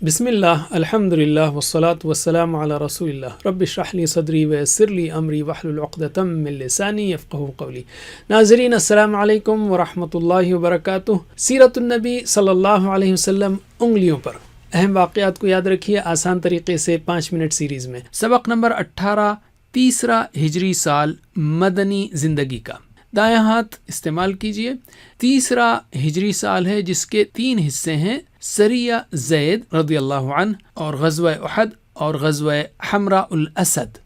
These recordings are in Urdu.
بسم اللہ الحمد للہ والصلاة والسلام علی رسول اللہ رب اشرح لی صدری ویسر لی امری واحلل عقدۃ من لسانی یفقہوا قولی۔ ناظرین السلام علیکم ورحمۃ اللہ وبرکاتہ۔ سیرت النبی صلی اللہ علیہ وسلم انگلیوں پر، اہم واقعات کو یاد رکھیے آسان طریقے سے 5 منٹ سیریز میں۔ سبق نمبر 18، تیسرا ہجری سال مدنی زندگی کا۔ دایاں ہاتھ استعمال کیجئے۔ تیسرا ہجری سال ہے جس کے 3 حصے ہیں، سریہ زید رضی اللہ عنہ اور غزوہ احد اور غزوہ حمراء الاسد۔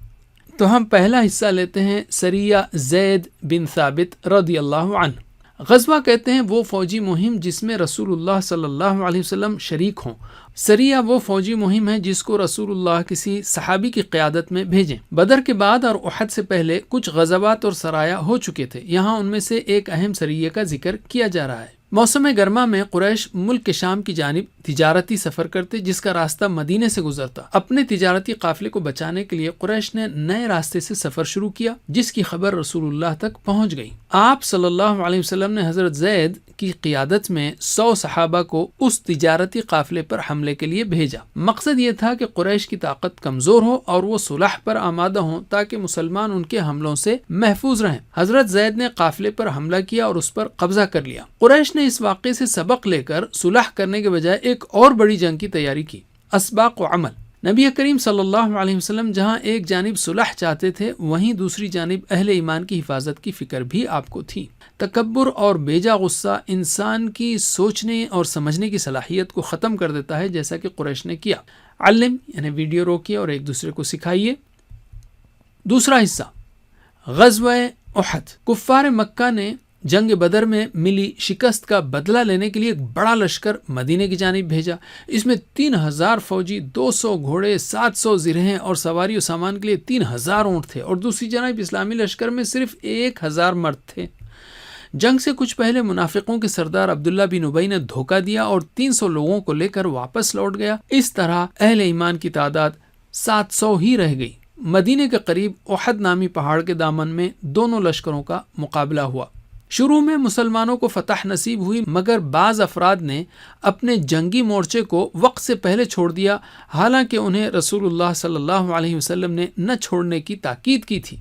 تو ہم پہلا حصہ لیتے ہیں، سریہ زید بن ثابت رضی اللہ عنہ۔ غزوہ کہتے ہیں وہ فوجی مہم جس میں رسول اللہ صلی اللہ علیہ وسلم شریک ہوں۔ سریہ وہ فوجی مہم ہے جس کو رسول اللہ کسی صحابی کی قیادت میں بھیجیں۔ بدر کے بعد اور احد سے پہلے کچھ غزوات اور سرایا ہو چکے تھے، یہاں ان میں سے ایک اہم سریہ کا ذکر کیا جا رہا ہے۔ موسم گرما میں قریش ملک کے شام کی جانب تجارتی سفر کرتے جس کا راستہ مدینے سے گزرتا۔ اپنے تجارتی قافلے کو بچانے کے لیے قریش نے نئے راستے سے سفر شروع کیا جس کی خبر رسول اللہ تک پہنچ گئی۔ آپ صلی اللہ علیہ وسلم نے حضرت زید کی قیادت میں 100 صحابہ کو اس تجارتی قافلے پر حملے کے لیے بھیجا۔ مقصد یہ تھا کہ قریش کی طاقت کمزور ہو اور وہ صلح پر آمادہ ہوں تاکہ مسلمان ان کے حملوں سے محفوظ رہیں۔ حضرت زید نے قافلے پر حملہ کیا اور اس پر قبضہ کر لیا۔ قریش نے اس واقعے سے سبق لے کر صلح کرنے کے بجائے ایک اور بڑی جنگ کی تیاری کی، اسباق و عمل۔ نبی کریم صلی اللہ علیہ وسلم جہاں ایک جانب صلح چاہتے تھے، وہیں دوسری جانب اہل ایمان کی حفاظت کی فکر بھی آپ کو تھی۔ تکبر اور بیجا غصہ انسان کی سوچنے اور سمجھنے کی صلاحیت کو ختم کر دیتا ہے، جیسا کہ قریش نے کیا۔ علم یعنی ویڈیو روکیے اور ایک دوسرے کو سکھائیے۔ دوسرا حصہ، غزوہ احد۔ کفار مکہ نے جنگ بدر میں ملی شکست کا بدلہ لینے کے لیے ایک بڑا لشکر مدینے کی جانب بھیجا۔ اس میں 3000 فوجی، 200 گھوڑے، 700 زرہیں اور سواری و سامان کے لیے 3000 اونٹ تھے، اور دوسری جانب اسلامی لشکر میں صرف 1000 مرد تھے۔ جنگ سے کچھ پہلے منافقوں کے سردار عبداللہ بن ابی نے دھوکہ دیا اور 300 لوگوں کو لے کر واپس لوٹ گیا۔ اس طرح اہل ایمان کی تعداد 700 ہی رہ گئی۔ مدینے کے قریب احد نامی پہاڑ کے دامن میں دونوں لشکروں کا مقابلہ ہوا۔ شروع میں مسلمانوں کو فتح نصیب ہوئی، مگر بعض افراد نے اپنے جنگی مورچے کو وقت سے پہلے چھوڑ دیا، حالانکہ انہیں رسول اللہ صلی اللہ علیہ وسلم نے نہ چھوڑنے کی تاکید کی تھی۔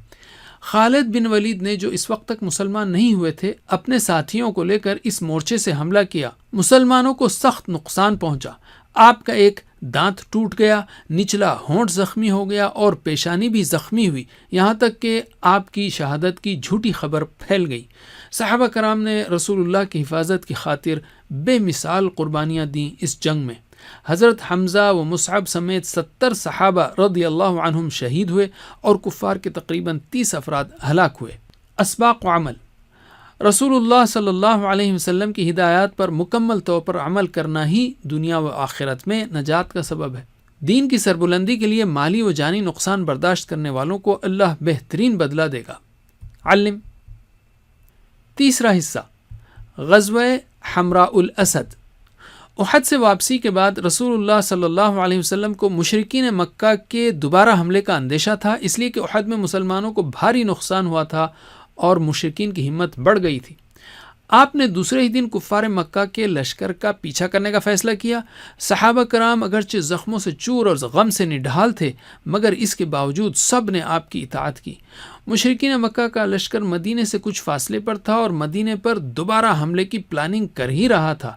خالد بن ولید نے، جو اس وقت تک مسلمان نہیں ہوئے تھے، اپنے ساتھیوں کو لے کر اس مورچے سے حملہ کیا۔ مسلمانوں کو سخت نقصان پہنچا۔ آپ کا ایک دانت ٹوٹ گیا، نچلا ہونٹ زخمی ہو گیا اور پیشانی بھی زخمی ہوئی، یہاں تک کہ آپ کی شہادت کی جھوٹی خبر پھیل گئی۔ صحابہ کرام نے رسول اللہ کی حفاظت کی خاطر بے مثال قربانیاں دیں۔ اس جنگ میں حضرت حمزہ و مصعب سمیت 70 صحابہ رضی اللہ عنہم شہید ہوئے اور کفار کے تقریباً 30 افراد ہلاک ہوئے۔ اسباق و عمل۔ رسول اللہ صلی اللہ علیہ وسلم کی ہدایات پر مکمل طور پر عمل کرنا ہی دنیا و آخرت میں نجات کا سبب ہے۔ دین کی سربلندی کے لیے مالی و جانی نقصان برداشت کرنے والوں کو اللہ بہترین بدلہ دے گا۔ علم۔ تیسرا حصہ، غزوہ حمراء الاسد۔ احد سے واپسی کے بعد رسول اللہ صلی اللہ علیہ وسلم کو مشرکین مکہ کے دوبارہ حملے کا اندیشہ تھا، اس لیے کہ احد میں مسلمانوں کو بھاری نقصان ہوا تھا اور مشرکین کی ہمت بڑھ گئی تھی۔ آپ نے دوسرے ہی دن کفار مکہ کے لشکر کا پیچھا کرنے کا فیصلہ کیا۔ صحابہ کرام اگرچہ زخموں سے چور اور غم سے نڈھال تھے، مگر اس کے باوجود سب نے آپ کی اطاعت کی۔ مشرکین مکہ کا لشکر مدینے سے کچھ فاصلے پر تھا اور مدینے پر دوبارہ حملے کی پلاننگ کر ہی رہا تھا۔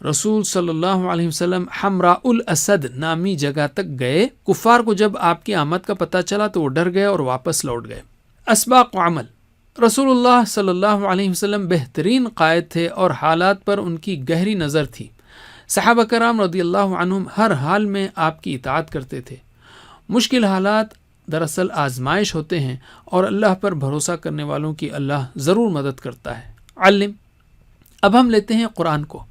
رسول صلی اللہ علیہ وسلم حمراء الاسد نامی جگہ تک گئے۔ کفار کو جب آپ کی آمد کا پتہ چلا تو وہ ڈر گئے اور واپس لوٹ گئے۔ اسباق و عمل۔ رسول اللہ صلی اللہ علیہ وسلم بہترین قائد تھے اور حالات پر ان کی گہری نظر تھی۔ صحابہ کرام رضی اللہ عنہم ہر حال میں آپ کی اطاعت کرتے تھے۔ مشکل حالات دراصل آزمائش ہوتے ہیں اور اللہ پر بھروسہ کرنے والوں کی اللہ ضرور مدد کرتا ہے۔ علم۔ اب ہم لیتے ہیں قرآن کو۔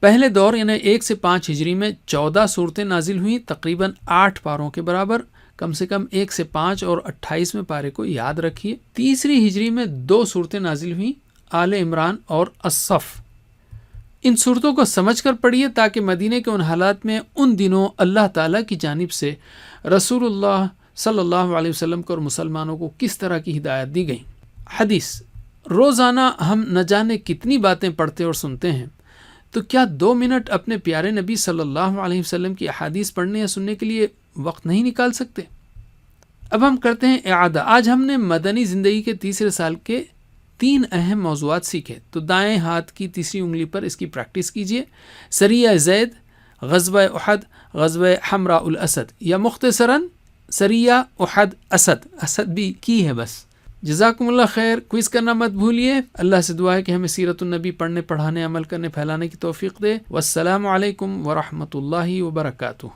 پہلے دور یعنی 1 سے 5 ہجری میں 14 صورتیں نازل ہوئیں، تقریباً 8 پاروں کے برابر۔ کم سے کم 1 سے 5 اور 28ویں پارے کو یاد رکھیے۔ تیسری ہجری میں 2 صورتیں نازل ہوئیں، آل عمران اور الصف۔ ان صورتوں کو سمجھ کر پڑھیے تاکہ مدینے کے ان حالات میں ان دنوں اللہ تعالیٰ کی جانب سے رسول اللہ صلی اللہ علیہ وسلم کو اور مسلمانوں کو کس طرح کی ہدایت دی گئی۔ حدیث۔ روزانہ ہم نہ جانے کتنی باتیں پڑھتے اور سنتے ہیں۔ تو کیا 2 منٹ اپنے پیارے نبی صلی اللہ علیہ وسلم کی احادیث پڑھنے یا سننے کے لیے وقت نہیں نکال سکتے؟ اب ہم کرتے ہیں اعادہ۔ آج ہم نے مدنی زندگی کے تیسرے سال کے 3 اہم موضوعات سیکھے، تو دائیں ہاتھ کی تیسری انگلی پر اس کی پریکٹس کیجئے۔ سریہ زید، غزوہ احد، غزوہ حمراء الاسد، یا مختصراً سریہ احد اسد بھی کی ہے بس۔ جزاکم اللہ خیر۔ کوئز کرنا مت بھولیے۔ اللہ سے دعا ہے کہ ہمیں سیرت النبی پڑھنے، پڑھانے، عمل کرنے، پھیلانے کی توفیق دے۔ والسلام علیکم ورحمۃ اللہ وبرکاتہ۔